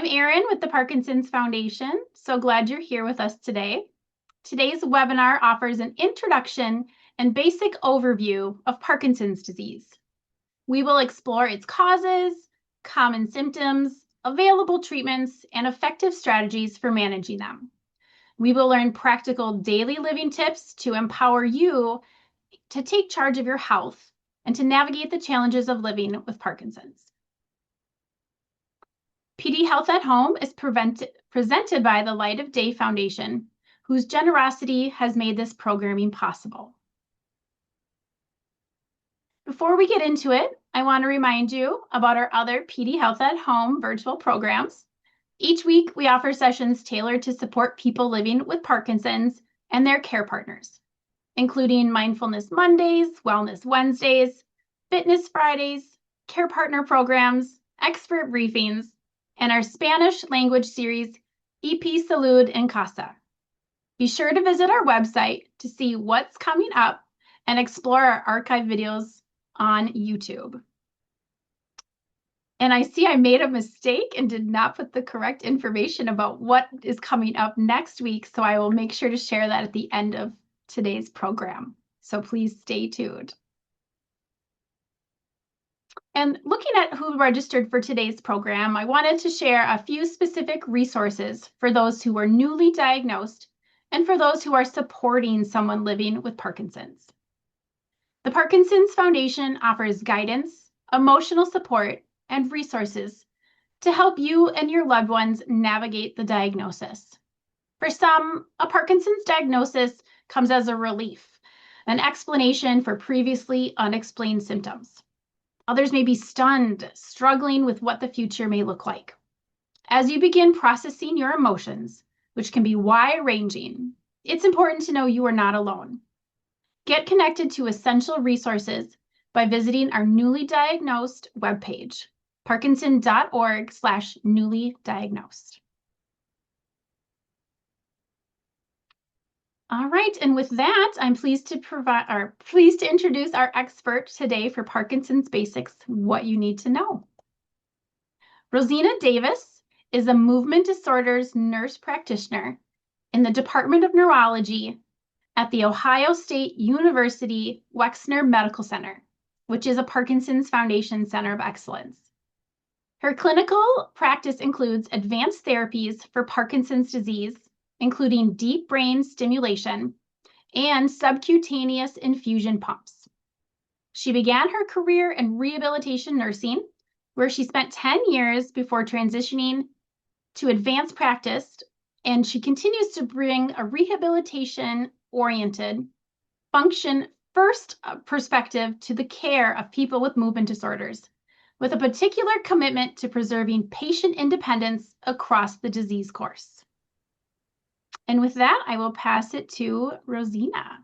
I'm Erin with the Parkinson's Foundation. So glad you're here with us today. Today's webinar offers an introduction and basic overview of Parkinson's disease. We will explore its causes, common symptoms, available treatments, and effective strategies for managing them. We will learn practical daily living tips to empower you to take charge of your health and to navigate the challenges of living with Parkinson's. PD Health at Home is presented by the Light of Day Foundation, whose generosity has made this programming possible. Before we get into it, I want to remind you about our other PD Health at Home virtual programs. Each week, we offer sessions tailored to support people living with Parkinson's and their care partners, including Mindfulness Mondays, Wellness Wednesdays, Fitness Fridays, care partner programs, expert briefings, and our Spanish language series, EP Salud en Casa. Be sure to visit our website to see what's coming up and explore our archive videos on YouTube. And I see I made a mistake and did not put the correct information about what is coming up next week, so I will make sure to share that at the end of today's program. So please stay tuned. And looking at who registered for today's program, I wanted to share a few specific resources for those who are newly diagnosed and for those who are supporting someone living with Parkinson's. The Parkinson's Foundation offers guidance, emotional support, and resources to help you and your loved ones navigate the diagnosis. For some, a Parkinson's diagnosis comes as a relief, an explanation for previously unexplained symptoms. Others may be stunned, struggling with what the future may look like. As you begin processing your emotions, which can be wide-ranging, it's important to know you are not alone. Get connected to essential resources by visiting our newly diagnosed webpage, parkinson.org/newly diagnosed. All right, and with that, I'm pleased to introduce our expert today for Parkinson's Basics, What You Need to Know. Rozena Davis is a movement disorders nurse practitioner in the Department of Neurology at the Ohio State University Wexner Medical Center, which is a Parkinson's Foundation Center of Excellence. Her clinical practice includes advanced therapies for Parkinson's disease, including deep brain stimulation and subcutaneous infusion pumps. She began her career in rehabilitation nursing, where she spent 10 years before transitioning to advanced practice, and she continues to bring a rehabilitation-oriented, function-first perspective to the care of people with movement disorders, with a particular commitment to preserving patient independence across the disease course. And with that, I will pass it to Rozena.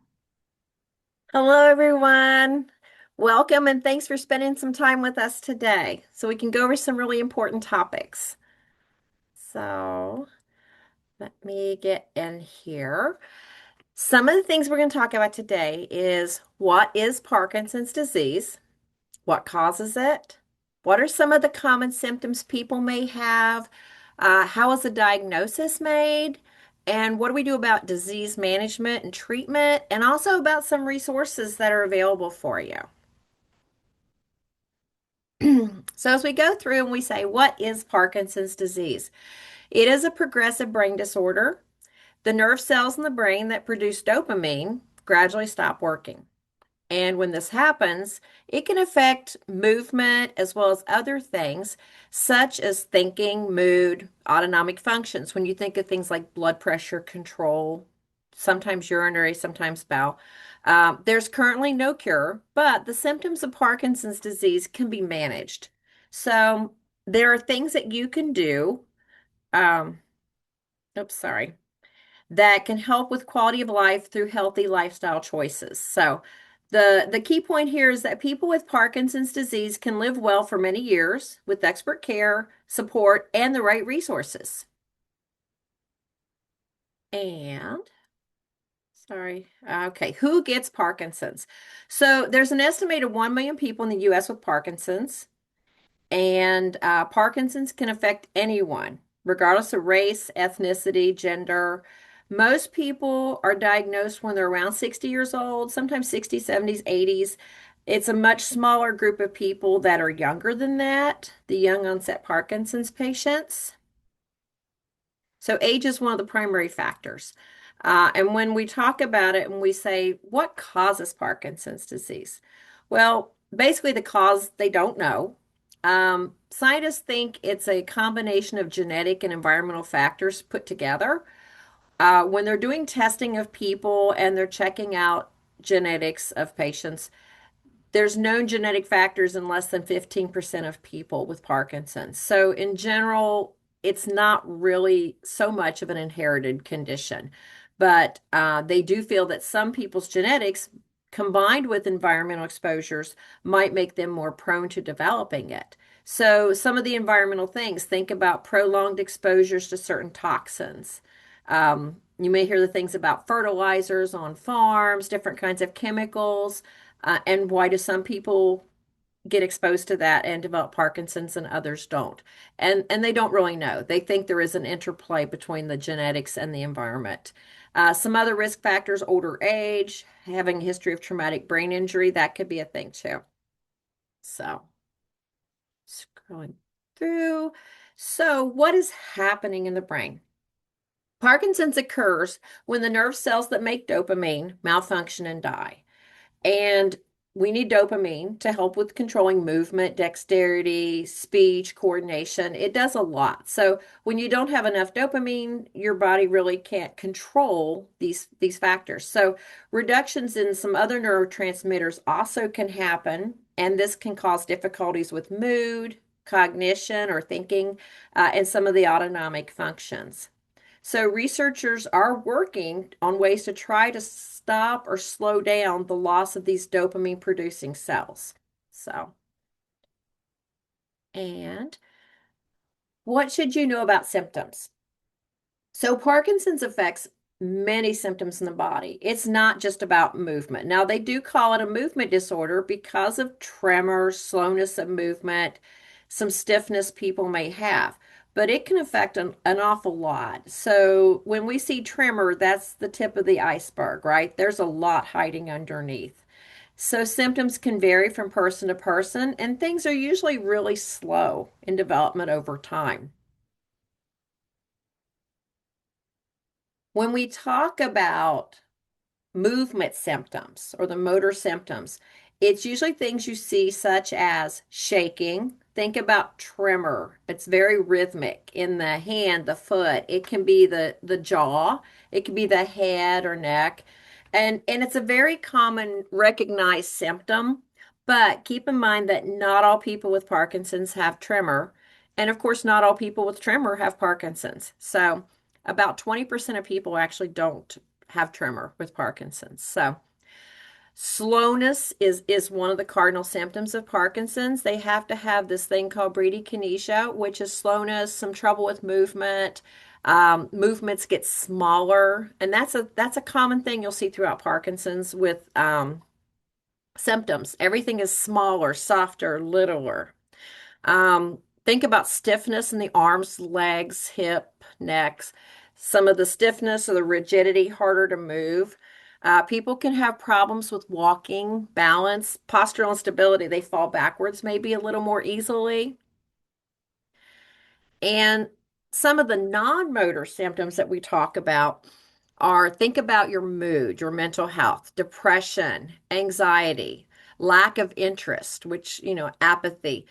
Hello, everyone. Welcome and thanks for spending some time with us today so we can go over some really important topics. So let me get in here. Some of the things we're going to talk about today is what is Parkinson's disease? What causes it? What are some of the common symptoms people may have? How is a diagnosis made? And what do we do about disease management and treatment? And also about some resources that are available for you. So as we go through and we say, what is Parkinson's disease? It is a progressive brain disorder. The nerve cells in the brain that produce dopamine gradually stop working. And when this happens, it can affect movement as well as other things, such as thinking, mood, autonomic functions. When you think of things like blood pressure control, sometimes urinary, sometimes bowel. There's currently no cure, but the symptoms of Parkinson's disease can be managed. So there are things that you can do, that can help with quality of life through healthy lifestyle choices. So the key point here is that people with Parkinson's disease can live well for many years with expert care, support, and the right resources. Who gets Parkinson's? So there's an estimated 1 million people in the U.S. with Parkinson's, and Parkinson's can affect anyone. regardless of race, ethnicity, gender. Most people are diagnosed when they're around 60 years old, sometimes 60s, 70s, 80s. It's a much smaller group of people that are younger than that, the young onset Parkinson's patients. So age is one of the primary factors. And when we talk about it and we say, what causes Parkinson's disease? Well, basically the cause they don't know. Scientists think it's a combination of genetic and environmental factors put together. When they're doing testing of people and they're checking out genetics of patients, there's known genetic factors in less than 15% of people with Parkinson's. So, in general, it's not really so much of an inherited condition. But they do feel that some people's genetics, combined with environmental exposures, might make them more prone to developing it. So, some of the environmental things, think about prolonged exposures to certain toxins. You may hear the things about fertilizers on farms, different kinds of chemicals. And why do some people get exposed to that and develop Parkinson's and others don't? And they don't really know. They think there is an interplay between the genetics and the environment. Some other risk factors, older age, having a history of traumatic brain injury, that could be a thing too. So, scrolling through. So, what is happening in the brain? Parkinson's occurs when the nerve cells that make dopamine malfunction and die. And we need dopamine to help with controlling movement, dexterity, speech, coordination. It does a lot. So when you don't have enough dopamine, your body really can't control these factors. So reductions in some other neurotransmitters also can happen, and this can cause difficulties with mood, cognition, or thinking, and some of the autonomic functions. So researchers are working on ways to try to stop or slow down the loss of these dopamine producing cells. So, and what should you know about symptoms? So Parkinson's affects many symptoms in the body. It's not just about movement. Now, they do call it a movement disorder because of tremors, slowness of movement, some stiffness people may have, but it can affect an awful lot. So when we see tremor, that's the tip of the iceberg, right? There's a lot hiding underneath. So symptoms can vary from person to person, and things are usually really slow in development over time. When we talk about movement symptoms or the motor symptoms, it's usually things you see such as shaking. Think about tremor. It's very rhythmic in the hand, the foot. It can be the jaw. It can be the head or neck. And it's a very common recognized symptom, but keep in mind that not all people with Parkinson's have tremor. And of course, not all people with tremor have Parkinson's. So about 20% of people actually don't have tremor with Parkinson's. So slowness is one of the cardinal symptoms of Parkinson's. They have to have this thing called bradykinesia, which is slowness, some trouble with movement. Movements get smaller, and that's a common thing you'll see throughout Parkinson's with symptoms. Everything is smaller, softer, littler. Think about stiffness in the arms, legs, hip, necks. Some of the stiffness or the rigidity, harder to move. People can have problems with walking, balance, postural instability. They fall backwards maybe a little more easily. And some of the non-motor symptoms that we talk about are think about your mood, your mental health, depression, anxiety, lack of interest, which, apathy.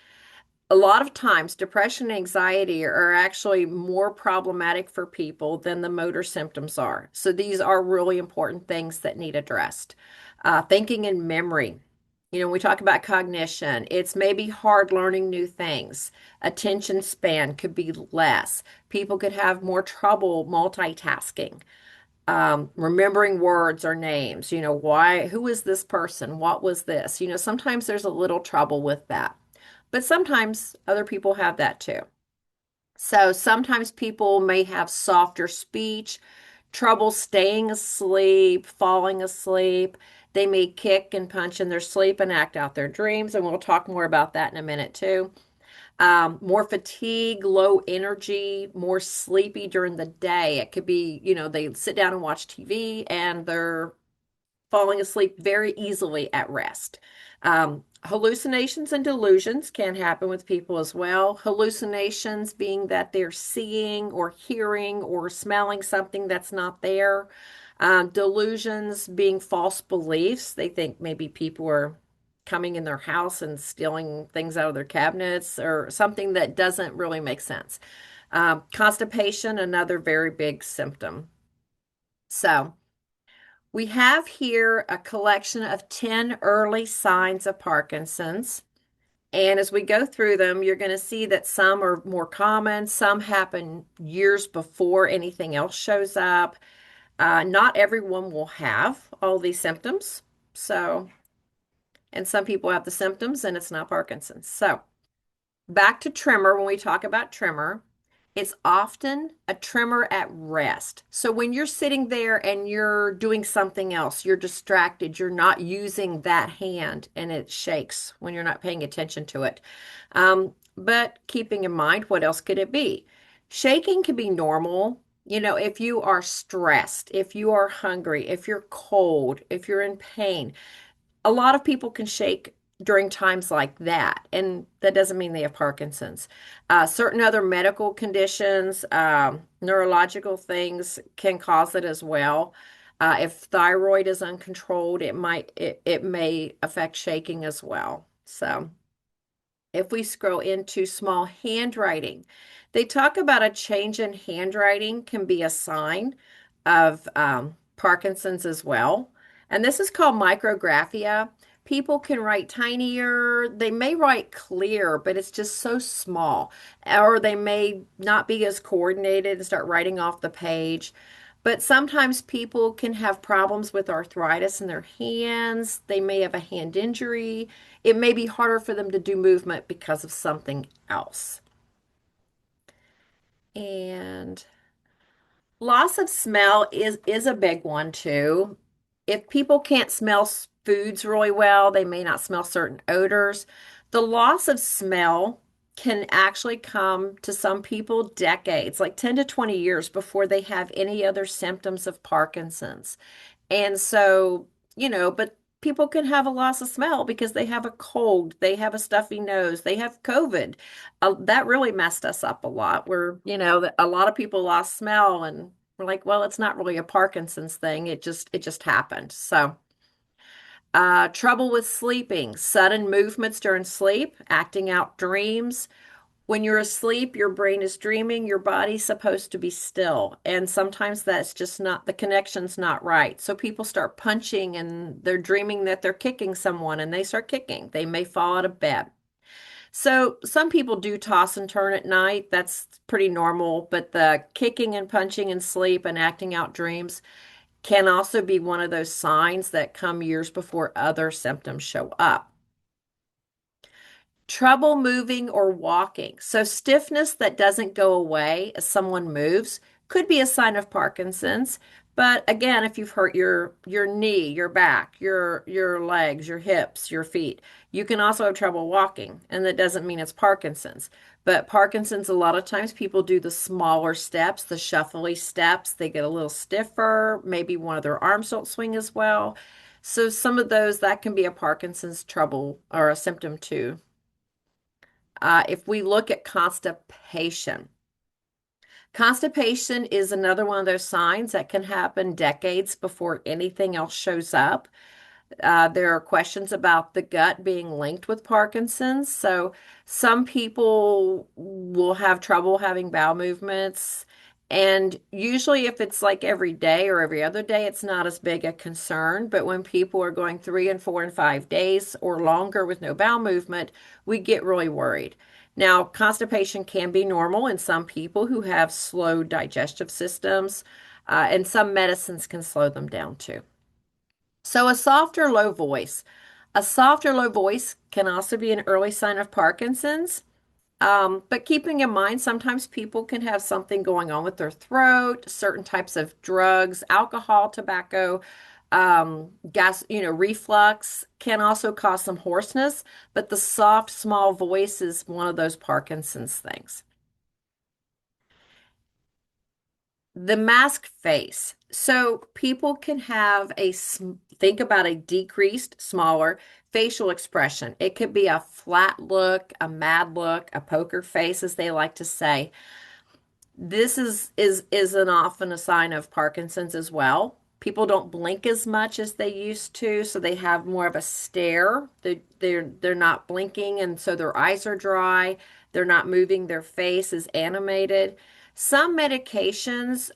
A lot of times, depression and anxiety are actually more problematic for people than the motor symptoms are. So these are really important things that need addressed. Thinking and memory. We talk about cognition. It's maybe hard learning new things. Attention span could be less. People could have more trouble multitasking, remembering words or names. Who is this person? What was this? Sometimes there's a little trouble with that. But sometimes other people have that too. So sometimes people may have softer speech, trouble staying asleep, falling asleep. They may kick and punch in their sleep and act out their dreams. And we'll talk more about that in a minute too. More fatigue, low energy, more sleepy during the day. It could be, they sit down and watch TV and they're falling asleep very easily at rest. Hallucinations and delusions can happen with people as well. Hallucinations being that they're seeing or hearing or smelling something that's not there. Delusions being false beliefs. They think maybe people are coming in their house and stealing things out of their cabinets or something that doesn't really make sense. Constipation, another very big symptom. So, we have here a collection of 10 early signs of Parkinson's. And as we go through them, you're going to see that some are more common, some happen years before anything else shows up. Not everyone will have all these symptoms. So, and some people have the symptoms and it's not Parkinson's. So, back to tremor, when we talk about tremor, it's often a tremor at rest. So when you're sitting there and you're doing something else, you're distracted, you're not using that hand and it shakes when you're not paying attention to it. But keeping in mind, what else could it be? Shaking can be normal. If you are stressed, if you are hungry, if you're cold, if you're in pain, a lot of people can shake during times like that, and that doesn't mean they have Parkinson's. Certain other medical conditions, neurological things can cause it as well. If thyroid is uncontrolled, it may affect shaking as well. So if we scroll into small handwriting, they talk about a change in handwriting can be a sign of Parkinson's as well. And this is called micrographia. People can write tinier, they may write clear, but it's just so small. Or they may not be as coordinated and start writing off the page. But sometimes people can have problems with arthritis in their hands. They may have a hand injury. It may be harder for them to do movement because of something else. And loss of smell is a big one too. If people can't smell foods really well, they may not smell certain odors. The loss of smell can actually come to some people decades, like 10 to 20 years before they have any other symptoms of Parkinson's. And so, but people can have a loss of smell because they have a cold, they have a stuffy nose, they have COVID. That really messed us up a lot. A lot of people lost smell and we're like, well, it's not really a Parkinson's thing. It just happened. So, trouble with sleeping, sudden movements during sleep, acting out dreams. When you're asleep, your brain is dreaming, your body's supposed to be still. And sometimes that's just not, the connection's not right. So people start punching and they're dreaming that they're kicking someone and they start kicking. They may fall out of bed. So some people do toss and turn at night. That's pretty normal. But the kicking and punching in sleep and acting out dreams can also be one of those signs that come years before other symptoms show up. Trouble moving or walking. So stiffness that doesn't go away as someone moves could be a sign of Parkinson's. But again, if you've hurt your knee, your back, your legs, your hips, your feet, you can also have trouble walking, and that doesn't mean it's Parkinson's. But Parkinson's, a lot of times people do the smaller steps, the shuffly steps. They get a little stiffer. Maybe one of their arms don't swing as well. So some of those, that can be a Parkinson's trouble or a symptom too. If we look at constipation, constipation is another one of those signs that can happen decades before anything else shows up. There are questions about the gut being linked with Parkinson's. So some people will have trouble having bowel movements. And usually, if it's like every day or every other day, it's not as big a concern. But when people are going 3 and 4 and 5 days or longer with no bowel movement, we get really worried. Now, constipation can be normal in some people who have slow digestive systems, and some medicines can slow them down too. So, a soft or low voice. A soft or low voice can also be an early sign of Parkinson's. But keeping in mind, sometimes people can have something going on with their throat, certain types of drugs, alcohol, tobacco, Gas, reflux can also cause some hoarseness, but the soft, small voice is one of those Parkinson's things. The mask face. So people can have think about a decreased, smaller facial expression. It could be a flat look, a mad look, a poker face, as they like to say. This is an often a sign of Parkinson's as well. People don't blink as much as they used to, so they have more of a stare. They're not blinking, and so their eyes are dry. They're not moving. Their face is animated. Some medications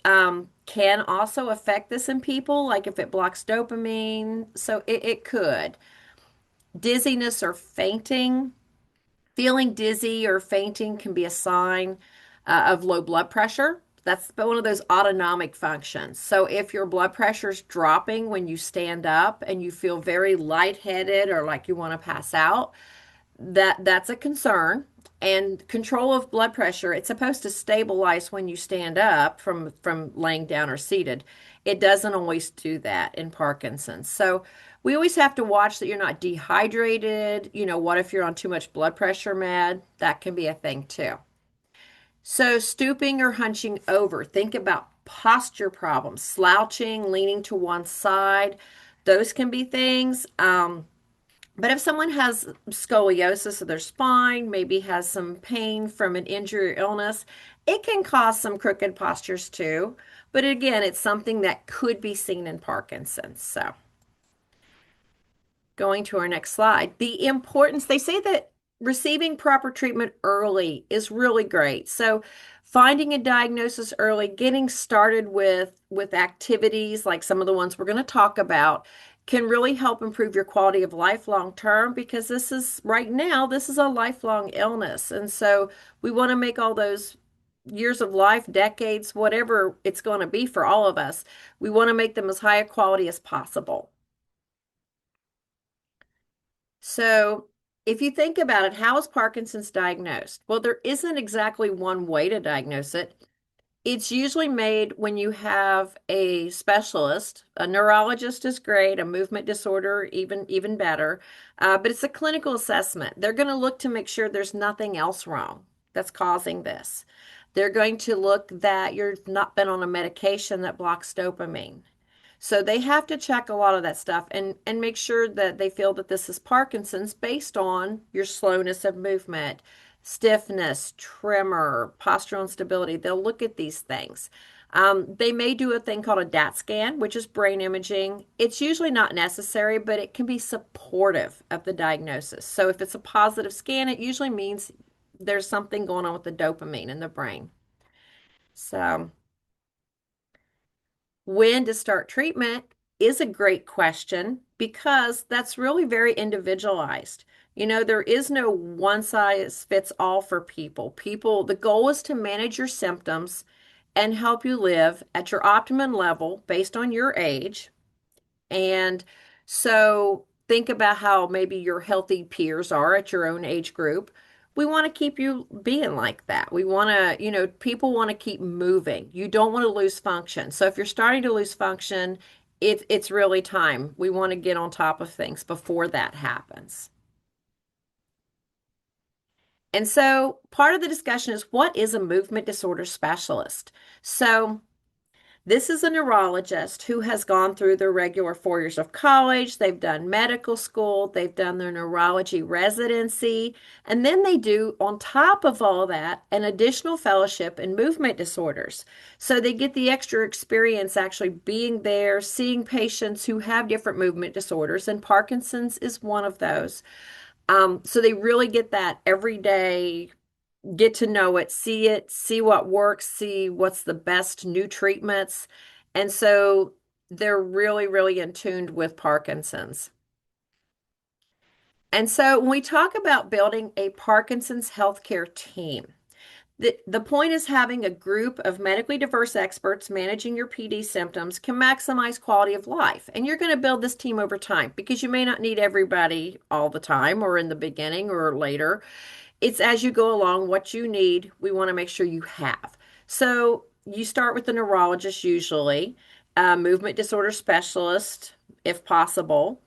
can also affect this in people, like if it blocks dopamine. So it could. Dizziness or fainting. Feeling dizzy or fainting can be a sign of low blood pressure. That's one of those autonomic functions. So if your blood pressure is dropping when you stand up and you feel very lightheaded or like you want to pass out, that's a concern. And control of blood pressure, it's supposed to stabilize when you stand up from laying down or seated. It doesn't always do that in Parkinson's. So we always have to watch that you're not dehydrated. What if you're on too much blood pressure med? That can be a thing too. So stooping or hunching over, think about posture problems, slouching, leaning to one side. Those can be things. But if someone has scoliosis of their spine, maybe has some pain from an injury or illness, it can cause some crooked postures too. But again, it's something that could be seen in Parkinson's. So, going to our next slide, the importance, they say that receiving proper treatment early is really great. So, finding a diagnosis early, getting started with activities like some of the ones we're going to talk about can really help improve your quality of life long term because this is a lifelong illness. And so we want to make all those years of life, decades, whatever it's going to be for all of us, we want to make them as high a quality as possible. So if you think about it, how is Parkinson's diagnosed? Well, there isn't exactly one way to diagnose it. It's usually made when you have a specialist. A neurologist is great, a movement disorder even better. But it's a clinical assessment. They're going to look to make sure there's nothing else wrong that's causing this. They're going to look that you've not been on a medication that blocks dopamine. So they have to check a lot of that stuff and make sure that they feel that this is Parkinson's based on your slowness of movement, stiffness, tremor, postural instability. They'll look at these things. They may do a thing called a DAT scan, which is brain imaging. It's usually not necessary, but it can be supportive of the diagnosis. So if it's a positive scan, it usually means there's something going on with the dopamine in the brain. So when to start treatment is a great question because that's really very individualized. There is no one size fits all for people. The goal is to manage your symptoms and help you live at your optimum level based on your age. And so think about how maybe your healthy peers are at your own age group. We want to keep you being like that. We want to, people want to keep moving. You don't want to lose function. So if you're starting to lose function, it's really time. We want to get on top of things before that happens. And so part of the discussion is what is a movement disorder specialist? So this is a neurologist who has gone through their regular 4 years of college. They've done medical school, they've done their neurology residency, and then they do, on top of all that, an additional fellowship in movement disorders. So they get the extra experience actually being there, seeing patients who have different movement disorders, and Parkinson's is one of those. So they really get that every day, get to know it, see what works, see what's the best new treatments. And so they're really, really in tune with Parkinson's. And so when we talk about building a Parkinson's healthcare team, the point is having a group of medically diverse experts managing your PD symptoms can maximize quality of life. And you're going to build this team over time because you may not need everybody all the time or in the beginning or later. It's as you go along, what you need, we want to make sure you have. So you start with the neurologist usually. a movement disorder specialist if possible.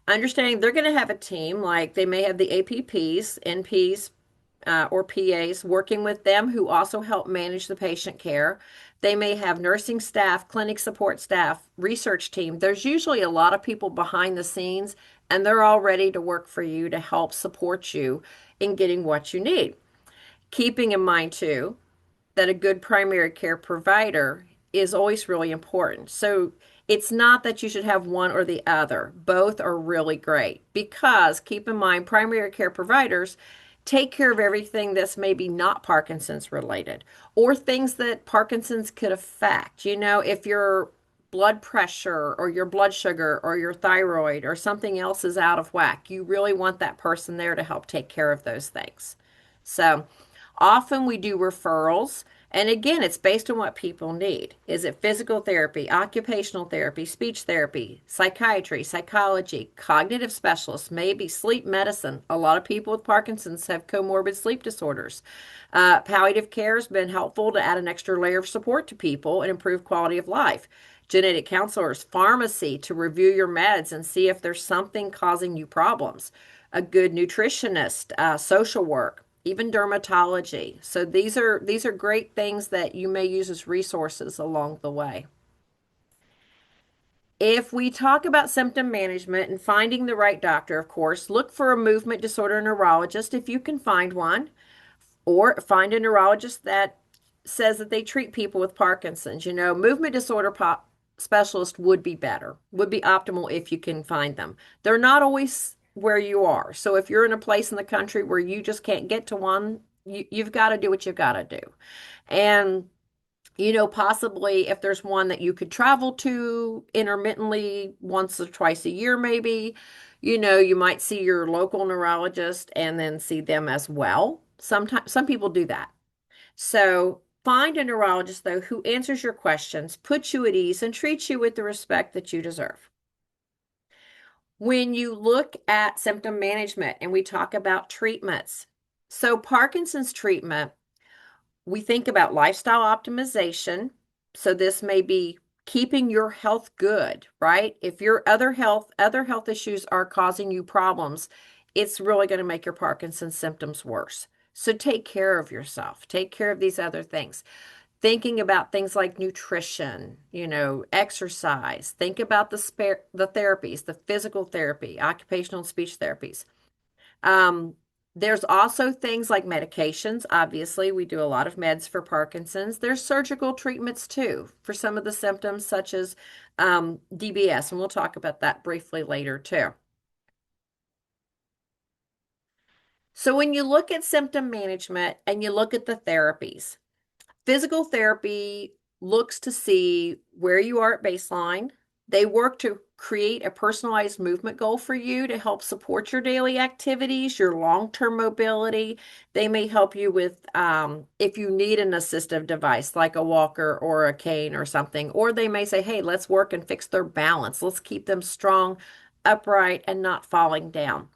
Understanding they're going to have a team, like they may have the APPs, NPs, or PAs working with them who also help manage the patient care. They may have nursing staff, clinic support staff, research team. There's usually a lot of people behind the scenes, and they're all ready to work for you to help support you in getting what you need. Keeping in mind, too, that a good primary care provider is always really important. So it's not that you should have one or the other. Both are really great because keep in mind, primary care providers take care of everything that's maybe not Parkinson's related or things that Parkinson's could affect. If your blood pressure or your blood sugar or your thyroid or something else is out of whack, you really want that person there to help take care of those things. So often we do referrals. And again, it's based on what people need. Is it physical therapy, occupational therapy, speech therapy, psychiatry, psychology, cognitive specialists, maybe sleep medicine? A lot of people with Parkinson's have comorbid sleep disorders. Palliative care has been helpful to add an extra layer of support to people and improve quality of life. Genetic counselors, pharmacy to review your meds and see if there's something causing you problems. A good nutritionist, social work, even dermatology. So these are great things that you may use as resources along the way. If we talk about symptom management and finding the right doctor, of course, look for a movement disorder neurologist if you can find one, or find a neurologist that says that they treat people with Parkinson's. Movement disorder specialist would be better, would be optimal if you can find them. They're not always where you are. So if you're in a place in the country where you just can't get to one, you've got to do what you've got to do. And possibly if there's one that you could travel to intermittently once or twice a year, maybe, you might see your local neurologist and then see them as well. Sometimes some people do that. So find a neurologist, though, who answers your questions, puts you at ease, and treats you with the respect that you deserve. When you look at symptom management and we talk about treatments, so Parkinson's treatment, we think about lifestyle optimization. So this may be keeping your health good, right? If your other health issues are causing you problems, it's really going to make your Parkinson's symptoms worse. So take care of yourself. Take care of these other things. Thinking about things like nutrition, exercise. Think about the therapies, the physical therapy, occupational and speech therapies. There's also things like medications. Obviously, we do a lot of meds for Parkinson's. There's surgical treatments too for some of the symptoms, such as DBS, and we'll talk about that briefly later too. So when you look at symptom management and you look at the therapies, physical therapy looks to see where you are at baseline. They work to create a personalized movement goal for you to help support your daily activities, your long-term mobility. They may help you with if you need an assistive device like a walker or a cane or something, or they may say, hey, let's work and fix their balance. Let's keep them strong, upright, and not falling down.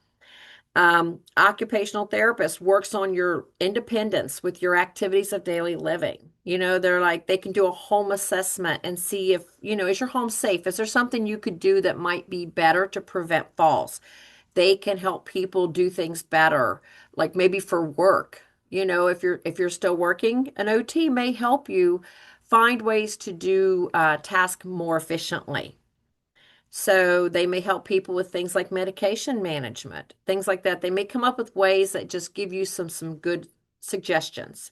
Occupational therapist works on your independence with your activities of daily living. They're like, they can do a home assessment and see if, is your home safe? Is there something you could do that might be better to prevent falls? They can help people do things better, like maybe for work. If you're still working, an OT may help you find ways to do tasks more efficiently. So they may help people with things like medication management, things like that. They may come up with ways that just give you some good suggestions.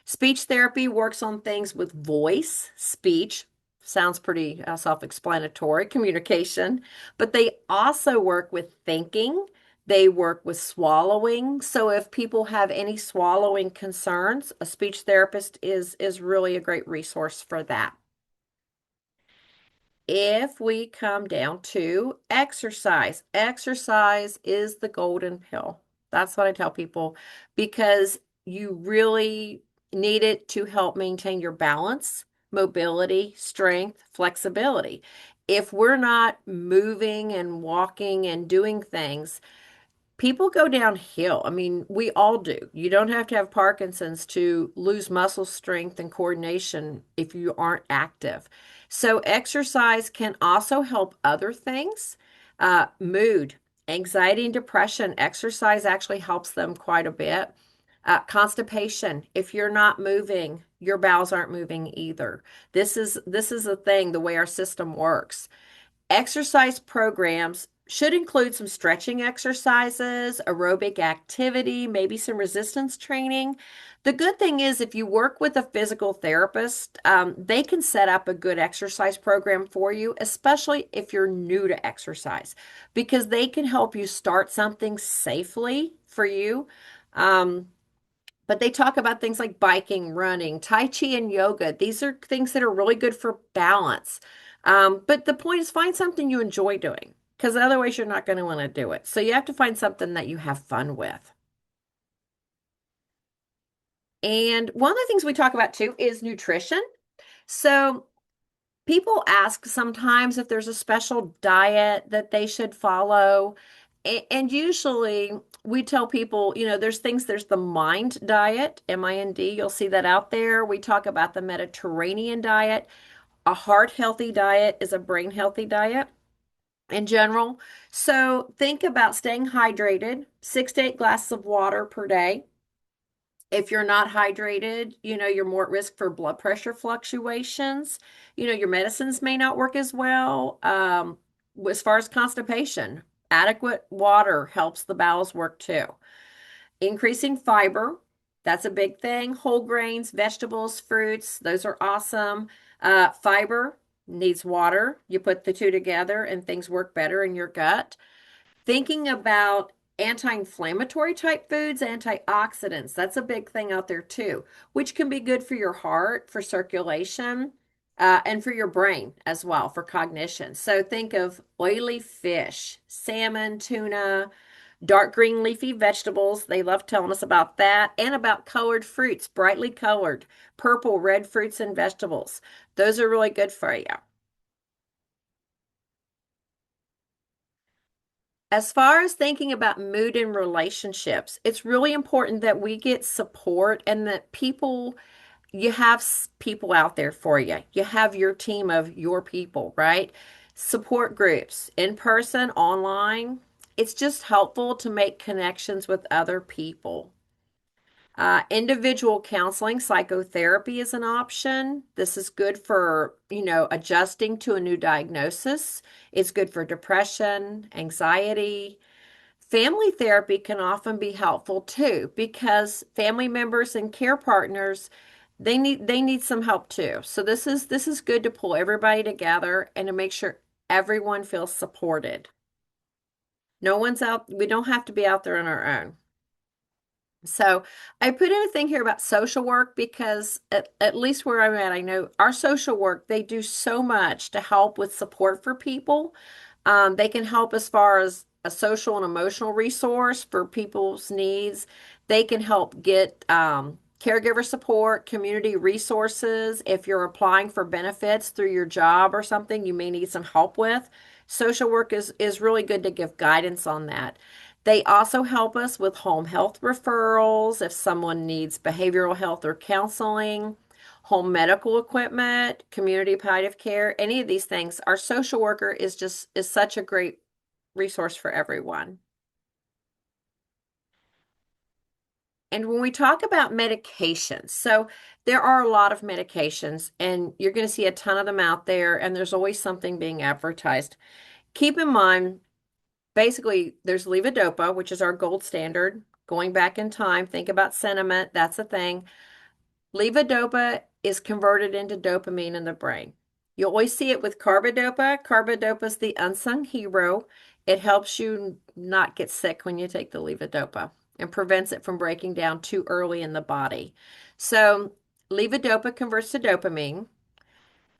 Speech therapy works on things with voice, speech, sounds pretty self-explanatory, communication, but they also work with thinking. They work with swallowing. So if people have any swallowing concerns, a speech therapist is really a great resource for that. If we come down to exercise, exercise is the golden pill. That's what I tell people because you really need it to help maintain your balance, mobility, strength, flexibility. If we're not moving and walking and doing things, people go downhill. I mean, we all do. You don't have to have Parkinson's to lose muscle strength and coordination if you aren't active. So, exercise can also help other things. Mood, anxiety, and depression. Exercise actually helps them quite a bit. Constipation. If you're not moving, your bowels aren't moving either. This is the thing, the way our system works. Exercise programs should include some stretching exercises, aerobic activity, maybe some resistance training. The good thing is, if you work with a physical therapist, they can set up a good exercise program for you, especially if you're new to exercise, because they can help you start something safely for you. Um, but they talk about things like biking, running, Tai Chi, and yoga. These are things that are really good for balance. But the point is, find something you enjoy doing, because otherwise you're not going to want to do it. So you have to find something that you have fun with. And one of the things we talk about too is nutrition. So people ask sometimes if there's a special diet that they should follow. And usually we tell people, there's the MIND diet, MIND. You'll see that out there. We talk about the Mediterranean diet. A heart healthy diet is a brain healthy diet in general. So think about staying hydrated, 6 to 8 glasses of water per day. If you're not hydrated, you're more at risk for blood pressure fluctuations. Your medicines may not work as well. As far as constipation, adequate water helps the bowels work too. Increasing fiber, that's a big thing. Whole grains, vegetables, fruits, those are awesome. Fiber needs water. You put the two together and things work better in your gut. Thinking about anti-inflammatory type foods, antioxidants, that's a big thing out there too, which can be good for your heart, for circulation, and for your brain as well, for cognition. So think of oily fish, salmon, tuna, dark green leafy vegetables. They love telling us about that, and about colored fruits, brightly colored, purple, red fruits and vegetables. Those are really good for you. As far as thinking about mood in relationships, it's really important that we get support and that you have people out there for you. You have your team of your people, right? Support groups, in person, online. It's just helpful to make connections with other people. Individual counseling, psychotherapy is an option. This is good for, adjusting to a new diagnosis. It's good for depression, anxiety. Family therapy can often be helpful too, because family members and care partners, they need some help too. So this is good to pull everybody together and to make sure everyone feels supported. No one's out, we don't have to be out there on our own. So I put in a thing here about social work because at least where I'm at, I know our social work, they do so much to help with support for people. They can help as far as a social and emotional resource for people's needs. They can help get caregiver support, community resources. If you're applying for benefits through your job or something you may need some help with, social work is really good to give guidance on that. They also help us with home health referrals if someone needs behavioral health or counseling, home medical equipment, community palliative care, any of these things. Our social worker is such a great resource for everyone. And when we talk about medications, so there are a lot of medications, and you're going to see a ton of them out there, and there's always something being advertised. Keep in mind, basically, there's levodopa, which is our gold standard. Going back in time, think about sentiment, that's a thing. Levodopa is converted into dopamine in the brain. You always see it with carbidopa. Carbidopa is the unsung hero. It helps you not get sick when you take the levodopa and prevents it from breaking down too early in the body. So, levodopa converts to dopamine.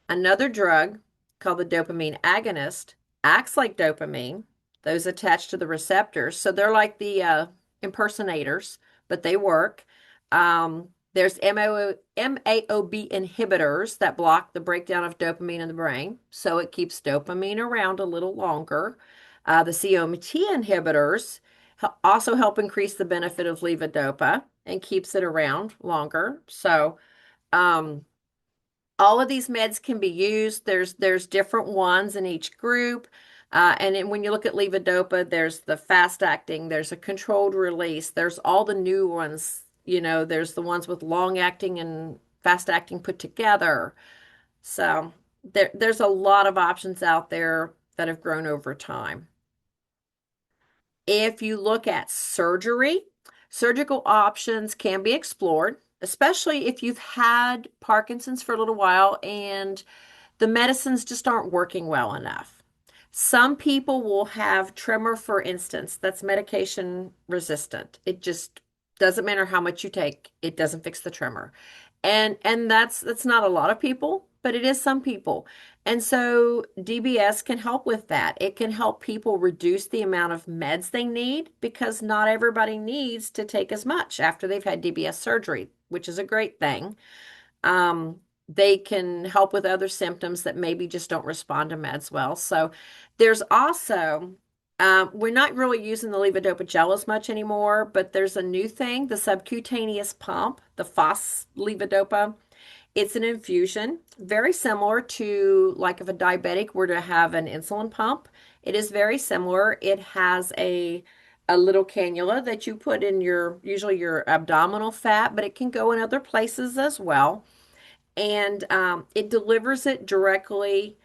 Another drug called the dopamine agonist acts like dopamine, those attached to the receptors. So they're like the impersonators, but they work. There's MAOB inhibitors that block the breakdown of dopamine in the brain, so it keeps dopamine around a little longer. The COMT inhibitors also help increase the benefit of levodopa and keeps it around longer. So, um, all of these meds can be used. There's different ones in each group. And then when you look at levodopa, there's the fast acting, there's a controlled release, there's all the new ones, there's the ones with long acting and fast acting put together. So there's a lot of options out there that have grown over time. If you look at surgery, surgical options can be explored, especially if you've had Parkinson's for a little while and the medicines just aren't working well enough. Some people will have tremor, for instance, that's medication resistant. It just doesn't matter how much you take, it doesn't fix the tremor. And that's not a lot of people, but it is some people. And so DBS can help with that. It can help people reduce the amount of meds they need because not everybody needs to take as much after they've had DBS surgery, which is a great thing. They can help with other symptoms that maybe just don't respond to meds well. So there's also, we're not really using the levodopa gel as much anymore, but there's a new thing, the subcutaneous pump, the FOS levodopa. It's an infusion, very similar to like if a diabetic were to have an insulin pump. It is very similar. It has a little cannula that you put in usually your abdominal fat, but it can go in other places as well. And it delivers it directly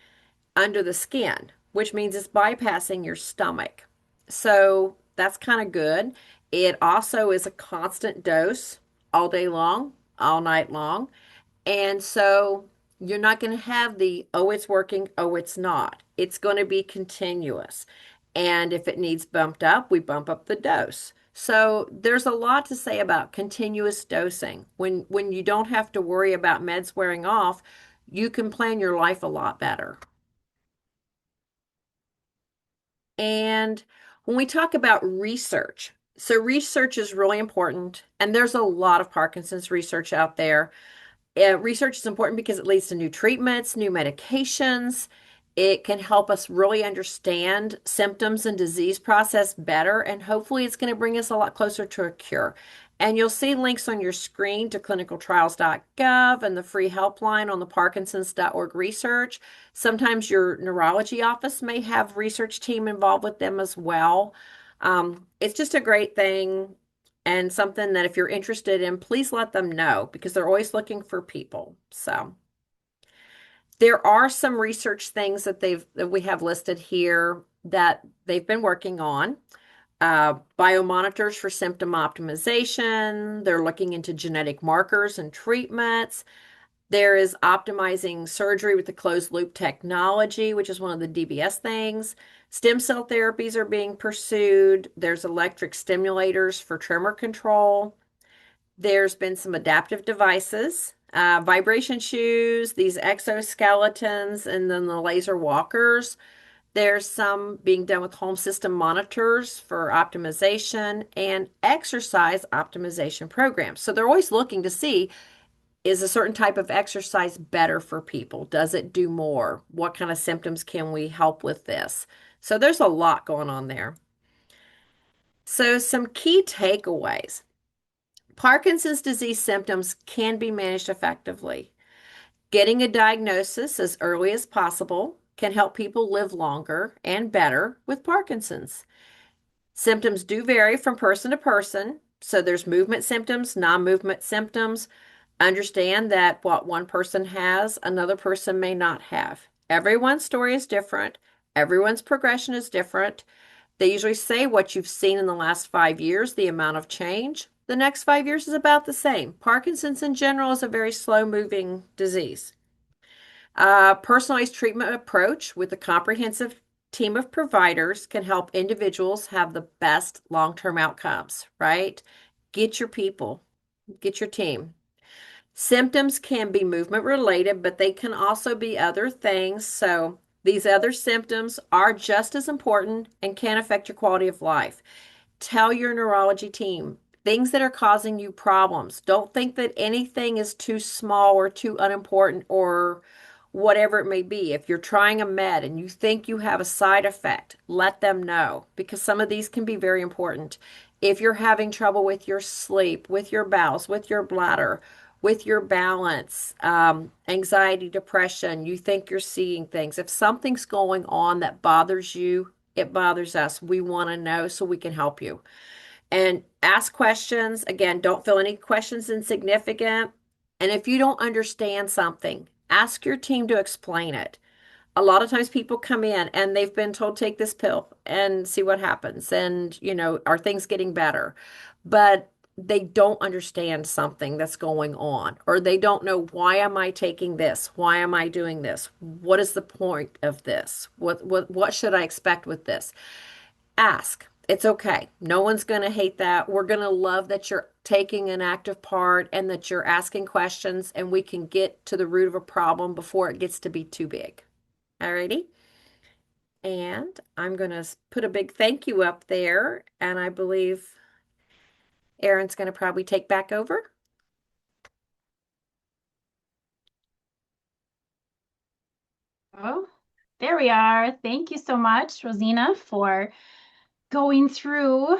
under the skin, which means it's bypassing your stomach. So that's kind of good. It also is a constant dose all day long, all night long. And so you're not going to have the, oh, it's working, oh, it's not. It's going to be continuous. And if it needs bumped up, we bump up the dose. So there's a lot to say about continuous dosing. When you don't have to worry about meds wearing off, you can plan your life a lot better. And when we talk about research, so research is really important, and there's a lot of Parkinson's research out there. Research is important because it leads to new treatments, new medications. It can help us really understand symptoms and disease process better, and hopefully it's going to bring us a lot closer to a cure. And you'll see links on your screen to clinicaltrials.gov and the free helpline on the parkinsons.org research. Sometimes your neurology office may have research team involved with them as well. It's just a great thing and something that if you're interested in, please let them know because they're always looking for people. So there are some research things that we have listed here that they've been working on. Biomonitors for symptom optimization. They're looking into genetic markers and treatments. There is optimizing surgery with the closed loop technology, which is one of the DBS things. Stem cell therapies are being pursued. There's electric stimulators for tremor control. There's been some adaptive devices, vibration shoes, these exoskeletons, and then the laser walkers. There's some being done with home system monitors for optimization and exercise optimization programs. So they're always looking to see, is a certain type of exercise better for people? Does it do more? What kind of symptoms can we help with this? So there's a lot going on there. So some key takeaways. Parkinson's disease symptoms can be managed effectively. Getting a diagnosis as early as possible can help people live longer and better with Parkinson's. Symptoms do vary from person to person. So there's movement symptoms, non-movement symptoms. Understand that what one person has, another person may not have. Everyone's story is different. Everyone's progression is different. They usually say what you've seen in the last 5 years, the amount of change. The next 5 years is about the same. Parkinson's in general is a very slow-moving disease. Personalized treatment approach with a comprehensive team of providers can help individuals have the best long-term outcomes, right? Get your people, get your team. Symptoms can be movement related, but they can also be other things. So these other symptoms are just as important and can affect your quality of life. Tell your neurology team things that are causing you problems. Don't think that anything is too small or too unimportant whatever it may be. If you're trying a med and you think you have a side effect, let them know because some of these can be very important. If you're having trouble with your sleep, with your bowels, with your bladder, with your balance, anxiety, depression, you think you're seeing things. If something's going on that bothers you, it bothers us. We want to know so we can help you. And ask questions. Again, don't feel any questions insignificant. And if you don't understand something, ask your team to explain it. A lot of times people come in and they've been told take this pill and see what happens. And, are things getting better? But they don't understand something that's going on, or they don't know, why am I taking this? Why am I doing this? What is the point of this? What should I expect with this? Ask. It's okay. No one's going to hate that. We're going to love that you're taking an active part and that you're asking questions, and we can get to the root of a problem before it gets to be too big. Alrighty. And I'm going to put a big thank you up there. And I believe Erin's going to probably take back over. Oh, there we are. Thank you so much, Rozena, for going through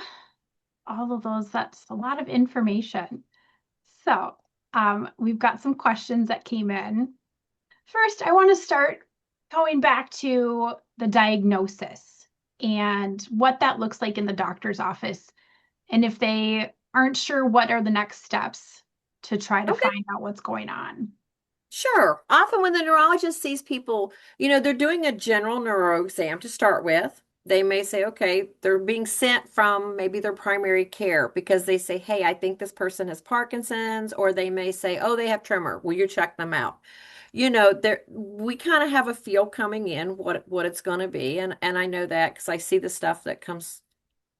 all of those. That's a lot of information. So, we've got some questions that came in. First, I want to start going back to the diagnosis and what that looks like in the doctor's office. And if they aren't sure, what are the next steps to try to Okay. find out what's going on? Sure. Often when the neurologist sees people, they're doing a general neuro exam to start with. They may say, okay, they're being sent from maybe their primary care because they say, hey, I think this person has Parkinson's, or they may say, oh, they have tremor. Will you check them out? We kind of have a feel coming in what it's going to be, and I know that because I see the stuff that comes,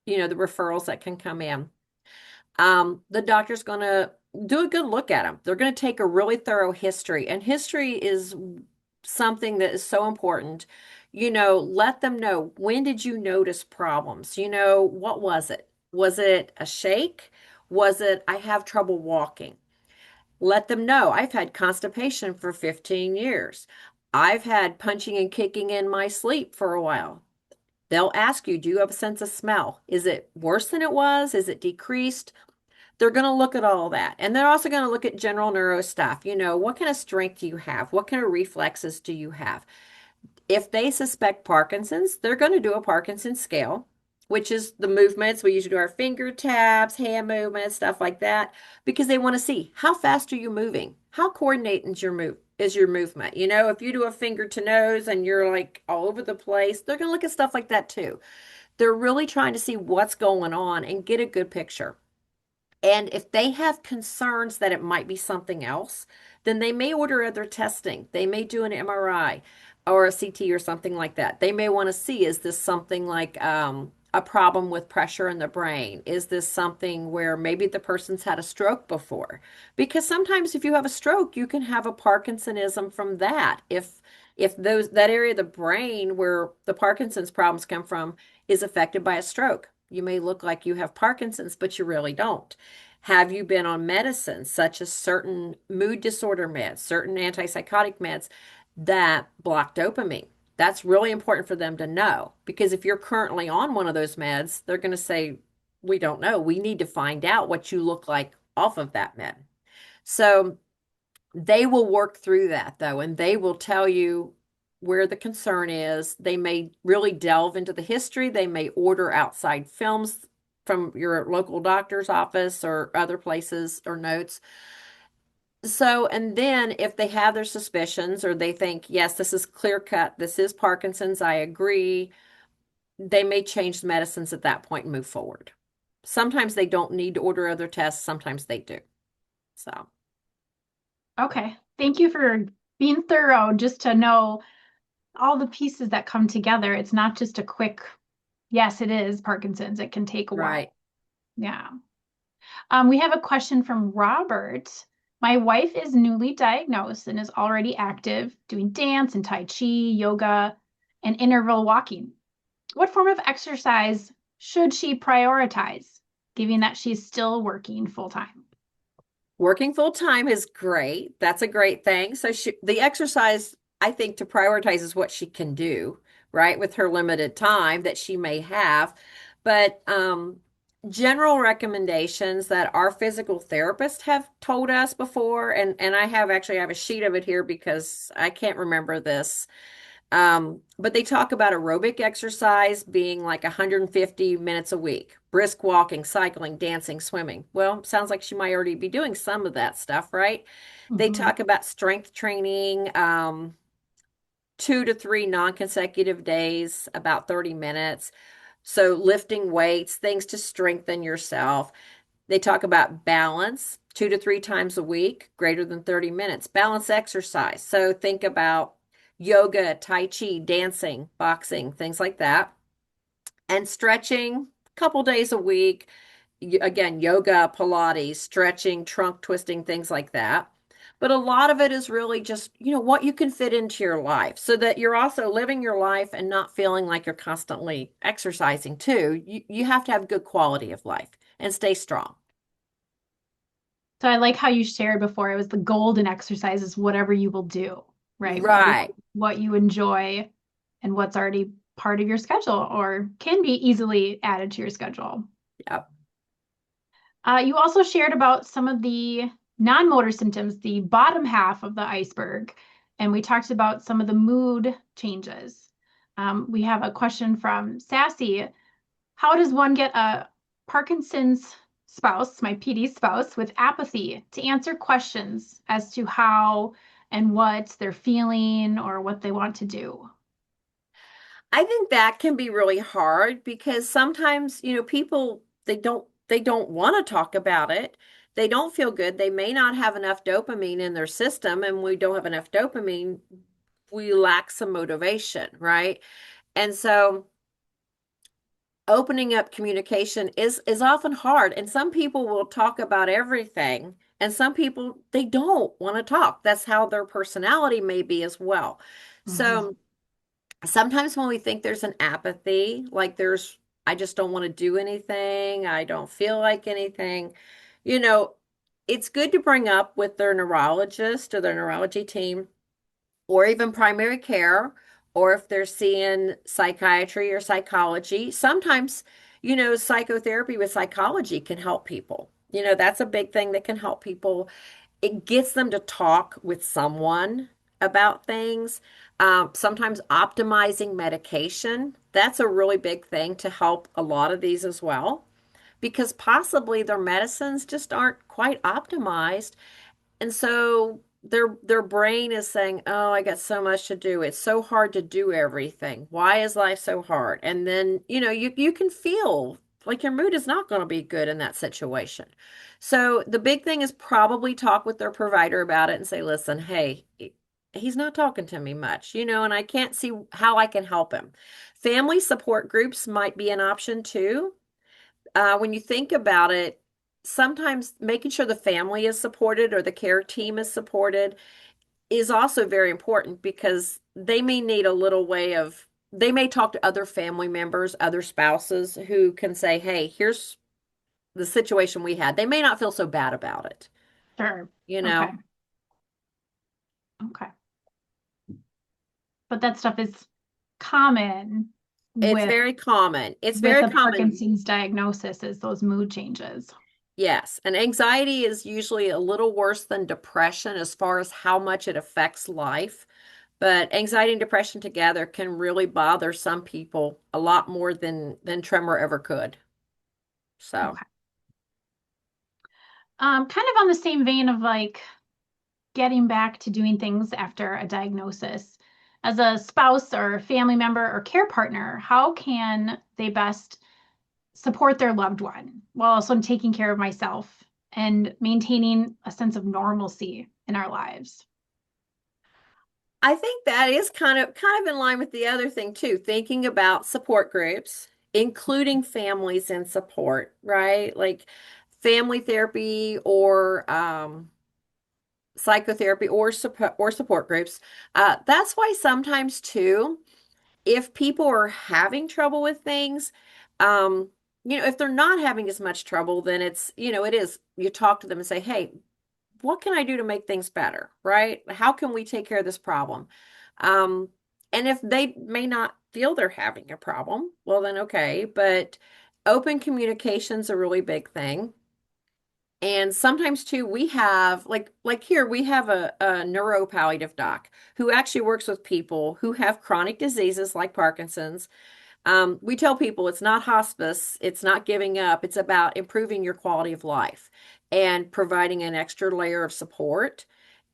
the referrals that can come in. The doctor's going to do a good look at them. They're going to take a really thorough history, and history is something that is so important. Let them know, when did you notice problems? What was it? Was it a shake? Was it, I have trouble walking? Let them know, I've had constipation for 15 years. I've had punching and kicking in my sleep for a while. They'll ask you, do you have a sense of smell? Is it worse than it was? Is it decreased? They're going to look at all that. And they're also going to look at general neuro stuff. What kind of strength do you have? What kind of reflexes do you have? If they suspect Parkinson's, they're going to do a Parkinson scale, which is the movements. We usually do our finger taps, hand movements, stuff like that, because they want to see, how fast are you moving? How coordinated is your movement? If you do a finger to nose and you're like all over the place, they're going to look at stuff like that too. They're really trying to see what's going on and get a good picture. And if they have concerns that it might be something else, then they may order other testing. They may do an MRI or a CT or something like that. They may want to see, is this something like a problem with pressure in the brain? Is this something where maybe the person's had a stroke before? Because sometimes if you have a stroke, you can have a Parkinsonism from that. If that area of the brain where the Parkinson's problems come from is affected by a stroke, you may look like you have Parkinson's, but you really don't. Have you been on medicines such as certain mood disorder meds, certain antipsychotic meds that block dopamine? That's really important for them to know, because if you're currently on one of those meds, they're going to say, we don't know. We need to find out what you look like off of that med. So they will work through that though, and they will tell you where the concern is. They may really delve into the history. They may order outside films from your local doctor's office or other places or notes. So, and then if they have their suspicions or they think, yes, this is clear cut, this is Parkinson's, I agree, they may change the medicines at that point and move forward. Sometimes they don't need to order other tests, sometimes they do. So, Okay. Thank you for being thorough, just to know all the pieces that come together. It's not just a quick, yes, it is Parkinson's. It can take a while. right. Yeah. We have a question from Robert. My wife is newly diagnosed and is already active, doing dance and Tai Chi, yoga, and interval walking. What form of exercise should she prioritize, given that she's still working full time? Working full time is great. That's a great thing. So the exercise, I think to prioritize is what she can do, right, with her limited time that she may have. But general recommendations that our physical therapists have told us before, and I have a sheet of it here because I can't remember this. But they talk about aerobic exercise being like 150 minutes a week, brisk walking, cycling, dancing, swimming. Well, sounds like she might already be doing some of that stuff, right? They Mhm. talk about strength training, 2 to 3 non-consecutive days, about 30 minutes. So lifting weights, things to strengthen yourself. They talk about balance 2 to 3 times a week, greater than 30 minutes. Balance exercise. So think about yoga, tai chi, dancing, boxing, things like that. And stretching a couple days a week. Again, yoga, Pilates, stretching, trunk twisting, things like that. But a lot of it is really just, what you can fit into your life so that you're also living your life and not feeling like you're constantly exercising too. You have to have good quality of life and stay strong. So I like how you shared before. It was the golden exercise is whatever you will do, right? Right. What you enjoy and what's already part of your schedule or can be easily added to your schedule. Yep. You also shared about some of the non-motor symptoms, the bottom half of the iceberg, and we talked about some of the mood changes. We have a question from Sassy. How does one get a Parkinson's spouse, my PD spouse, with apathy to answer questions as to how and what they're feeling or what they want to do? I think that can be really hard because sometimes, people they don't want to talk about it. They don't feel good. They may not have enough dopamine in their system, and we don't have enough dopamine, we lack some motivation, right? And so opening up communication is often hard, and some people will talk about everything, and some people they don't want to talk. That's how their personality may be as well. Mhm. So sometimes when we think there's an apathy, like I just don't want to do anything, I don't feel like anything, you know, it's good to bring up with their neurologist or their neurology team, or even primary care, or if they're seeing psychiatry or psychology. Sometimes, psychotherapy with psychology can help people. That's a big thing that can help people. It gets them to talk with someone about things. Sometimes optimizing medication, that's a really big thing to help a lot of these as well, because possibly their medicines just aren't quite optimized. And so their brain is saying, "Oh, I got so much to do. It's so hard to do everything. Why is life so hard?" And then, you can feel like your mood is not going to be good in that situation. So the big thing is probably talk with their provider about it and say, "Listen, hey, he's not talking to me much, and I can't see how I can help him." Family support groups might be an option too. When you think about it, sometimes making sure the family is supported or the care team is supported is also very important because they may need a little way of, they may talk to other family members, other spouses who can say, hey, here's the situation we had. They may not feel so bad about it, Sure. you Okay. know? Okay. But that stuff is common It's with very common. It's with very a common. Parkinson's diagnosis is those mood changes. Yes. And anxiety is usually a little worse than depression as far as how much it affects life. But anxiety and depression together can really bother some people a lot more than tremor ever could. So Okay. Kind of on the same vein of like getting back to doing things after a diagnosis. As a spouse or family member or care partner, how can they best support their loved one while also taking care of myself and maintaining a sense of normalcy in our lives? I think that is kind of in line with the other thing too, thinking about support groups, including families in support, right? Like family therapy or psychotherapy or support groups. That's why sometimes too, if people are having trouble with things, um, if they're not having as much trouble, then it is, you talk to them and say, hey, what can I do to make things better? Right? How can we take care of this problem? Um, and if they may not feel they're having a problem, well, then okay. But open communication's a really big thing. And sometimes too, we have like here we have a neuropalliative doc who actually works with people who have chronic diseases like Parkinson's. We tell people it's not hospice, it's not giving up, it's about improving your quality of life and providing an extra layer of support.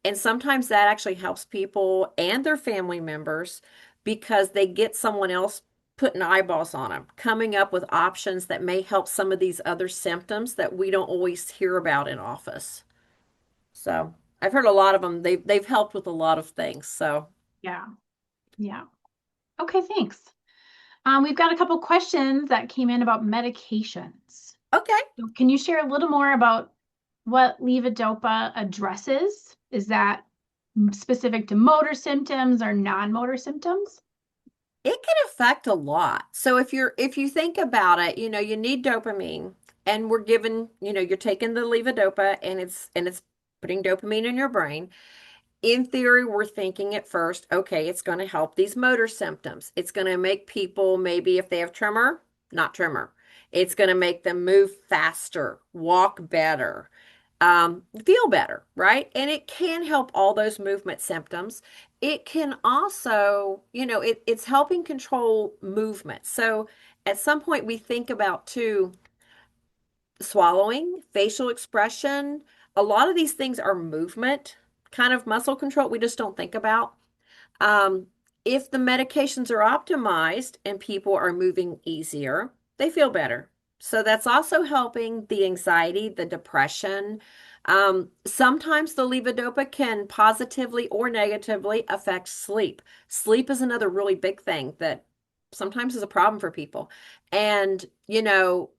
And sometimes that actually helps people and their family members because they get someone else putting eyeballs on them, coming up with options that may help some of these other symptoms that we don't always hear about in office. So I've heard a lot of them. They've helped with a lot of things. So Yeah. Yeah. Okay, thanks. We've got a couple questions that came in about medications. okay. So can you share a little more about what levodopa addresses? Is that specific to motor symptoms or non-motor symptoms? It can affect a lot. So if you think about it, you know, you need dopamine and we're given, you know, you're taking the levodopa and it's putting dopamine in your brain. In theory, we're thinking at first, okay, it's going to help these motor symptoms. It's going to make people, maybe if they have tremor, not tremor. It's going to make them move faster, walk better, feel better, right? And it can help all those movement symptoms. It can also, you know, it's helping control movement. So at some point, we think about too swallowing, facial expression. A lot of these things are movement kind of muscle control we just don't think about. Um, if the medications are optimized and people are moving easier, they feel better. So that's also helping the anxiety, the depression. Sometimes the levodopa can positively or negatively affect sleep. Sleep is another really big thing that sometimes is a problem for people. And, you know,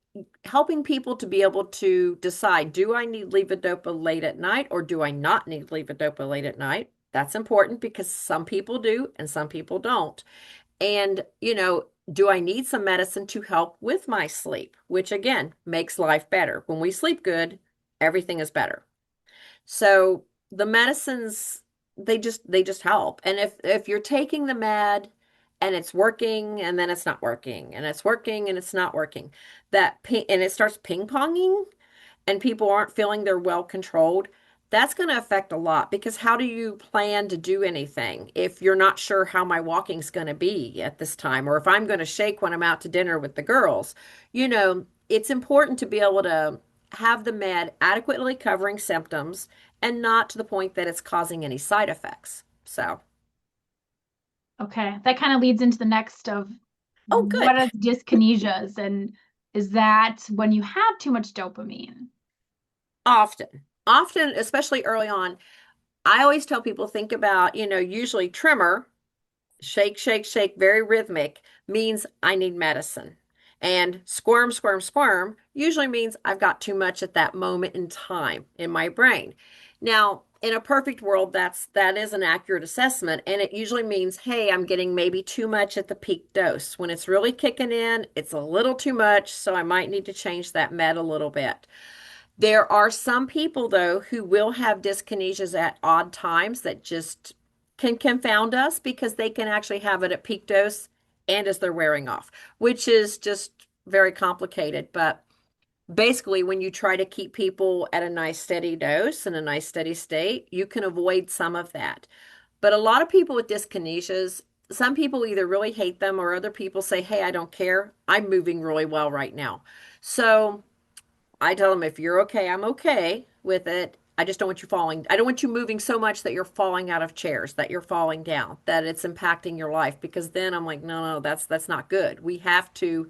helping people to be able to decide, do I need levodopa late at night or do I not need levodopa late at night? That's important because some people do and some people don't. And, you know, do I need some medicine to help with my sleep, which again makes life better. When we sleep good, everything is better. So the medicines, they just help. And if you're taking the med and it's working and then it's not working and it's working and it's not working, and it starts ping-ponging and people aren't feeling they're well controlled, that's going to affect a lot because how do you plan to do anything if you're not sure how my walking's going to be at this time or if I'm going to shake when I'm out to dinner with the girls? You know, it's important to be able to have the med adequately covering symptoms and not to the point that it's causing any side effects. So, Okay, that kind of leads into the next of oh, what good. are dyskinesias, and is that when you have too much dopamine? Often, especially early on, I always tell people think about, you know, usually tremor shake, shake, shake, very rhythmic, means I need medicine. And squirm, squirm, squirm usually means I've got too much at that moment in time in my brain. Now, in a perfect world, that is an accurate assessment, and it usually means, hey, I'm getting maybe too much at the peak dose. When it's really kicking in, it's a little too much, so I might need to change that med a little bit. There are some people, though, who will have dyskinesias at odd times that just can confound us because they can actually have it at peak dose and as they're wearing off, which is just very complicated. But basically, when you try to keep people at a nice steady dose and a nice steady state, you can avoid some of that. But a lot of people with dyskinesias, some people either really hate them or other people say, hey, I don't care. I'm moving really well right now. So, I tell them if you're okay, I'm okay with it. I just don't want you falling. I don't want you moving so much that you're falling out of chairs, that you're falling down, that it's impacting your life because then I'm like, no, no, that's not good. We have to,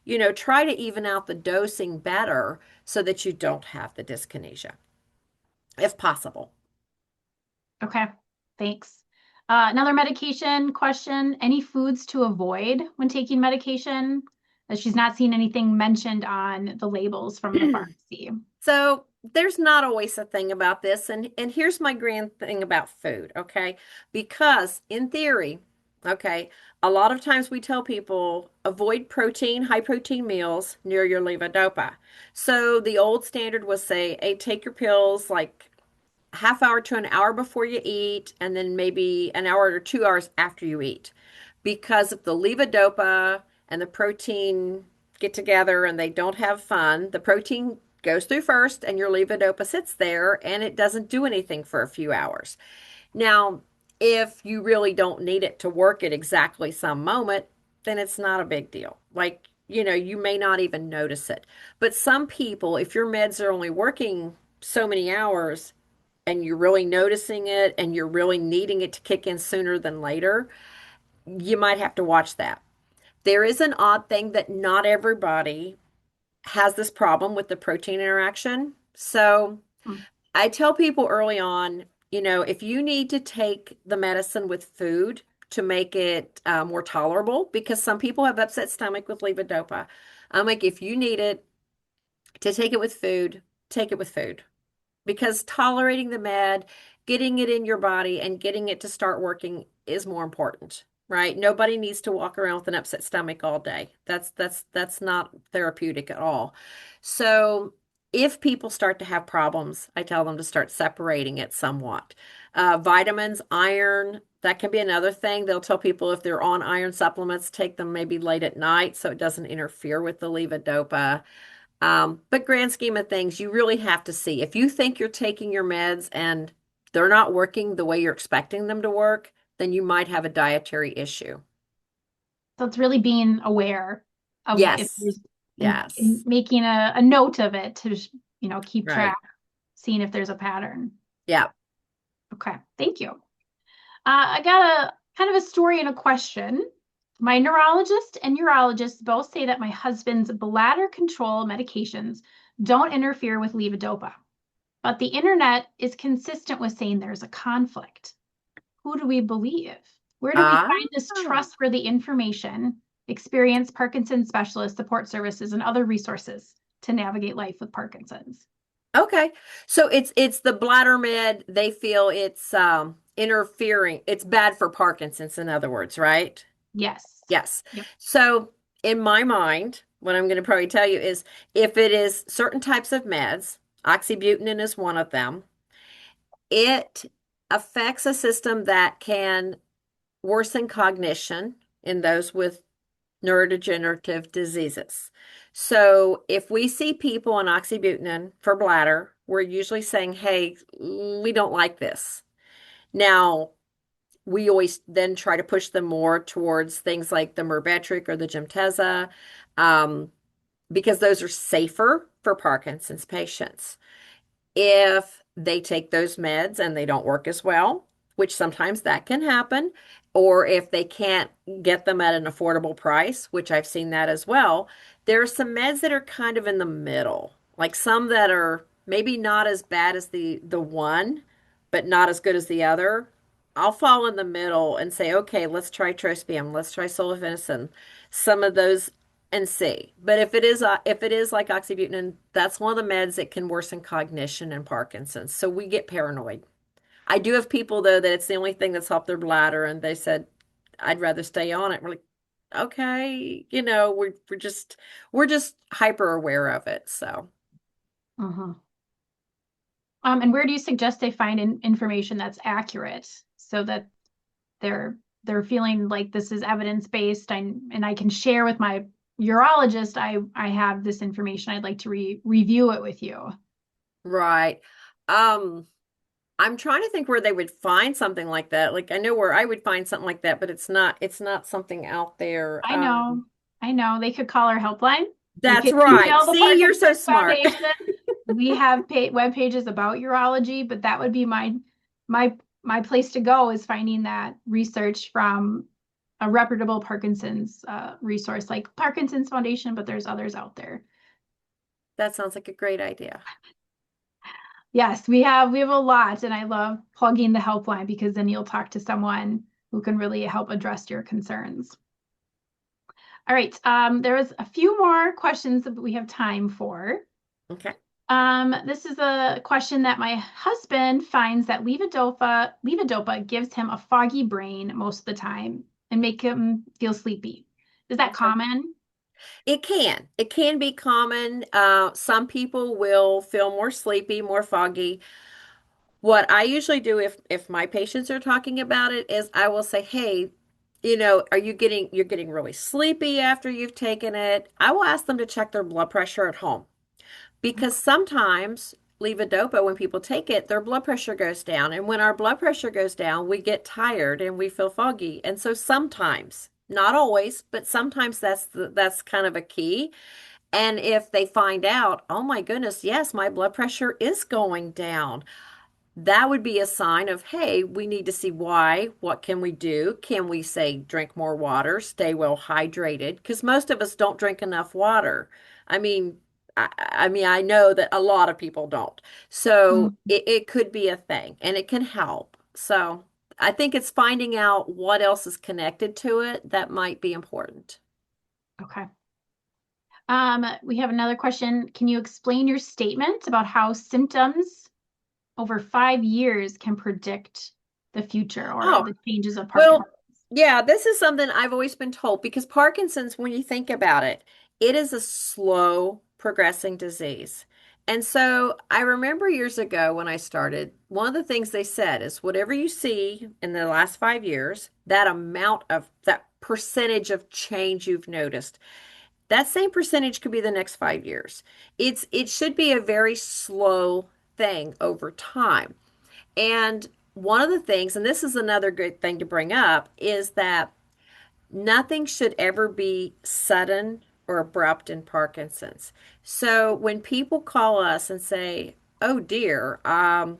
you know, try to even out the dosing better so that you don't have the dyskinesia if possible. Okay, thanks. Another medication question. Any foods to avoid when taking medication? She's not seen anything mentioned on the labels from the pharmacy. So there's not always a thing about this, and here's my grand thing about food, okay? Because in theory, okay, a lot of times we tell people avoid protein, high protein meals near your levodopa. So the old standard was say, hey, take your pills like half hour to an hour before you eat, and then maybe an hour or 2 hours after you eat. Because if the levodopa and the protein get together and they don't have fun, the protein goes through first and your levodopa sits there and it doesn't do anything for a few hours. Now, if you really don't need it to work at exactly some moment, then it's not a big deal. Like, you may not even notice it. But some people, if your meds are only working so many hours and you're really noticing it and you're really needing it to kick in sooner than later, you might have to watch that. There is an odd thing that not everybody has this problem with the protein interaction. So Hmm. I tell people early on, if you need to take the medicine with food to make it more tolerable, because some people have upset stomach with levodopa, I'm like, if you need it to take it with food, take it with food. Because tolerating the med, getting it in your body, and getting it to start working is more important, right? Nobody needs to walk around with an upset stomach all day. That's not therapeutic at all. So if people start to have problems, I tell them to start separating it somewhat. Vitamins, iron, that can be another thing. They'll tell people if they're on iron supplements, take them maybe late at night so it doesn't interfere with the levodopa. But grand scheme of things, you really have to see. If you think you're taking your meds and they're not working the way you're expecting them to work, then you might have a dietary issue. So it's really being aware of if Yes. there's in Yes. making a note of it to, keep track, Right. seeing if there's a pattern. Yeah. Okay, thank you. I got a kind of a story and a question. My neurologist and urologist both say that my husband's bladder control medications don't interfere with levodopa, but the internet is consistent with saying there's a conflict. Who do we believe? Where do we Ah. find this trustworthy information, experienced Parkinson's specialist support services, and other resources to navigate life with Parkinson's? Okay. So it's the bladder med. They feel it's interfering. It's bad for Parkinson's, in other words, right? Yes. Yes. Yep. So in my mind, what I'm going to probably tell you is if it is certain types of meds, oxybutynin is one of them, it affects a system that can worsen cognition in those with neurodegenerative diseases. So if we see people on oxybutynin for bladder, we're usually saying, hey, we don't like this. Now, we always then try to push them more towards things like the Myrbetriq or the Gemtesa, um, because those are safer for Parkinson's patients. If they take those meds and they don't work as well, which sometimes that can happen, or if they can't get them at an affordable price, which I've seen that as well, there are some meds that are kind of in the middle, like some that are maybe not as bad as the one, but not as good as the other. I'll fall in the middle and say, okay, let's try trospium, let's try sulfacetin, some of those and see. But if it is like oxybutynin, that's one of the meds that can worsen cognition and Parkinson's. So we get paranoid. I do have people though that it's the only thing that's helped their bladder, and they said, "I'd rather stay on it." We're like, okay, we're just hyper aware of it. So Uh-huh. And where do you suggest they find information that's accurate so that they're they're feeling like this is evidence-based and I can share with my urologist I have this information. I'd like to review it with you. right. Um, I'm trying to think where they would find something like that. Like I know where I would find something like that, but it's not something out there. I know. I know. They could call our helpline. They That's could right. email the See, you're so Parkinson's smart. Foundation. We have web pages about urology, but that would be my my place to go is finding that research from a reputable Parkinson's resource like Parkinson's Foundation, but there's others out there. That sounds like a great idea. Yes, we have a lot, and I love plugging the helpline because then you'll talk to someone who can really help address your concerns. All right, there was a few more questions that we have time for. Okay. This is a question that my husband finds that levodopa gives him a foggy brain most of the time and make him feel sleepy. Is that Okay. common? It can. It can be common. Some people will feel more sleepy, more foggy. What I usually do if my patients are talking about it is I will say, "Hey, are you're getting really sleepy after you've taken it?" I will ask them to check their blood pressure at home because sometimes levodopa, when people take it, their blood pressure goes down, and when our blood pressure goes down, we get tired and we feel foggy. And so sometimes, not always, but sometimes that's kind of a key. And if they find out, "Oh my goodness, yes, my blood pressure is going down," that would be a sign of, hey, we need to see why. What can we do? Can we say drink more water, stay well hydrated? Because most of us don't drink enough water. I mean, I know that a lot of people don't. So Mm, it could be a thing and it can help. So I think it's finding out what else is connected to it that might be important. okay. We have another question. Can you explain your statement about how symptoms over 5 years can predict the future or Oh, the changes of Parkinson's? well, yeah, this is something I've always been told because Parkinson's, when you think about it, it is a slow progressing disease. And so I remember years ago when I started, one of the things they said is whatever you see in the last 5 years, that amount of that percentage of change you've noticed, that same percentage could be the next 5 years. It should be a very slow thing over time. And one of the things, and this is another good thing to bring up, is that nothing should ever be sudden or abrupt in Parkinson's. So when people call us and say, "Oh dear, I'm,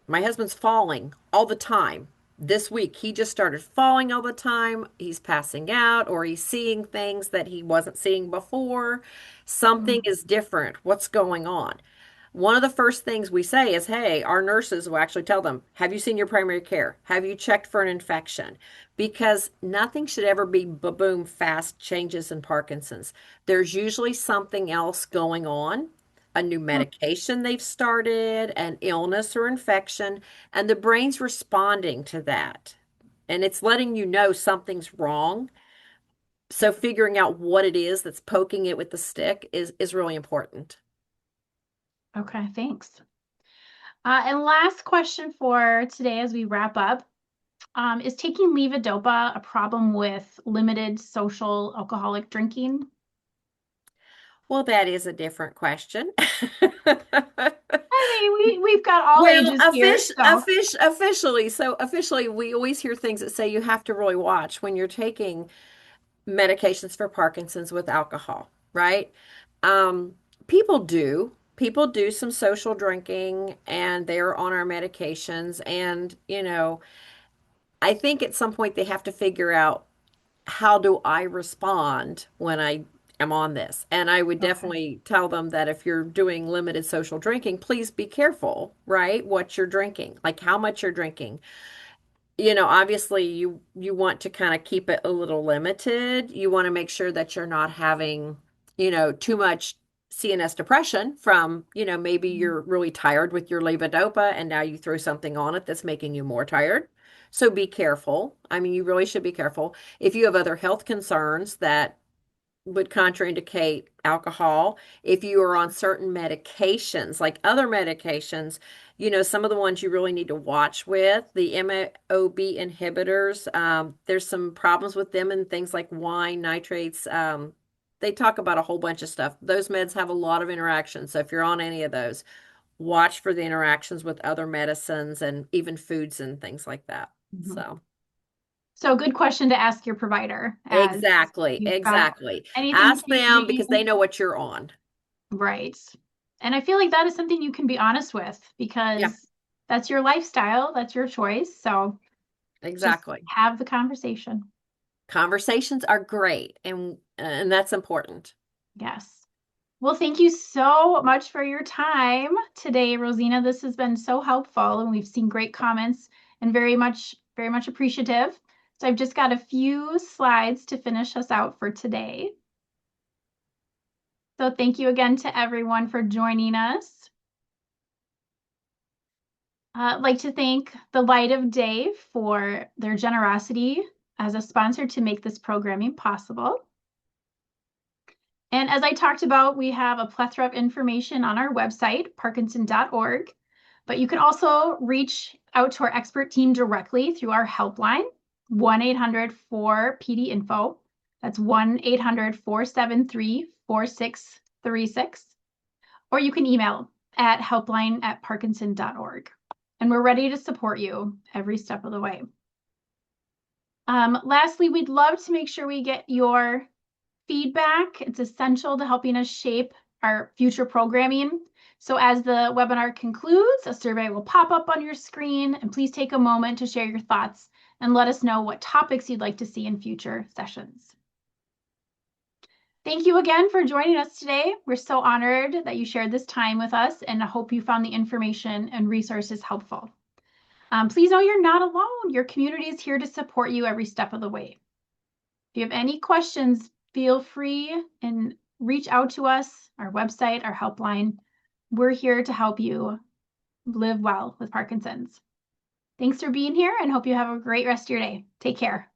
my husband's falling all the time. This week, he just started falling all the time. He's passing out or he's seeing things that he wasn't seeing before. Something Mm, is different. What's going on?" One of the first things we say is, hey, our nurses will actually tell them, have you seen your primary care? Have you checked for an infection? Because nothing should ever be boom, fast changes in Parkinson's. There's usually something else going on, a new mm, medication they've started, an illness or infection, and the brain's responding to that. And it's letting you know something's wrong. So figuring out what it is that's poking it with the stick is really important. okay, thanks. And last question for today as we wrap up. Is taking levodopa a problem with limited social alcoholic drinking? Well, that is a different question. I mean, we've got all Well, ages here, so. officially, we always hear things that say you have to really watch when you're taking medications for Parkinson's with alcohol, right? Um, people do some social drinking and they're on our medications. And, I think at some point they have to figure out how do I respond when I am on this? And I would Okay. definitely tell them that if you're doing limited social drinking, please be careful, right? What you're drinking, like how much you're drinking. Obviously you want to kind of keep it a little limited. You want to make sure that you're not having, too much CNS depression from, maybe Mhm. you're really tired with your levodopa and now you throw something on it that's making you more tired. So be careful. I mean, you really should be careful. If you have other health concerns that would contraindicate alcohol. If you are on certain medications, like other medications, some of the ones you really need to watch with, the MAOB inhibitors, there's some problems with them and things like wine, nitrates. They talk about a whole bunch of stuff. Those meds have a lot of interactions. So if you're on any of those, watch for the interactions with other medicines and even foods and things like that. Mhm. So. So good question to ask your provider as Exactly, you've got exactly. anything Ask them changing. because they know what you're on. Right. And I feel like that is something you can be honest with Yeah, because that's your lifestyle, that's your choice. So just exactly. have the conversation. Conversations are great and that's important. Yes. Well, thank you so much for your time today, Rosina. This has been so helpful, and we've seen great comments and very much appreciative. So I've just got a few slides to finish us out for today. So thank you again to everyone for joining us. I'd like to thank the Light of Day for their generosity as a sponsor to make this programming possible. And as I talked about, we have a plethora of information on our website, parkinson.org, but you can also reach out to our expert team directly through our helpline, 1-800-4PD-INFO. That's 1-800-473-4636. Or you can email at helpline@parkinson.org. And we're ready to support you every step of the way. Lastly, we'd love to make sure we get your feedback. It's essential to helping us shape our future programming. So as the webinar concludes, a survey will pop up on your screen, and please take a moment to share your thoughts and let us know what topics you'd like to see in future sessions. Thank you again for joining us today. We're so honored that you shared this time with us, and I hope you found the information and resources helpful. Please know you're not alone. Your community is here to support you every step of the way. If you have any questions, feel free and reach out to us, our website, our helpline. We're here to help you live well with Parkinson's. Thanks for being here and hope you have a great rest of your day. Take care.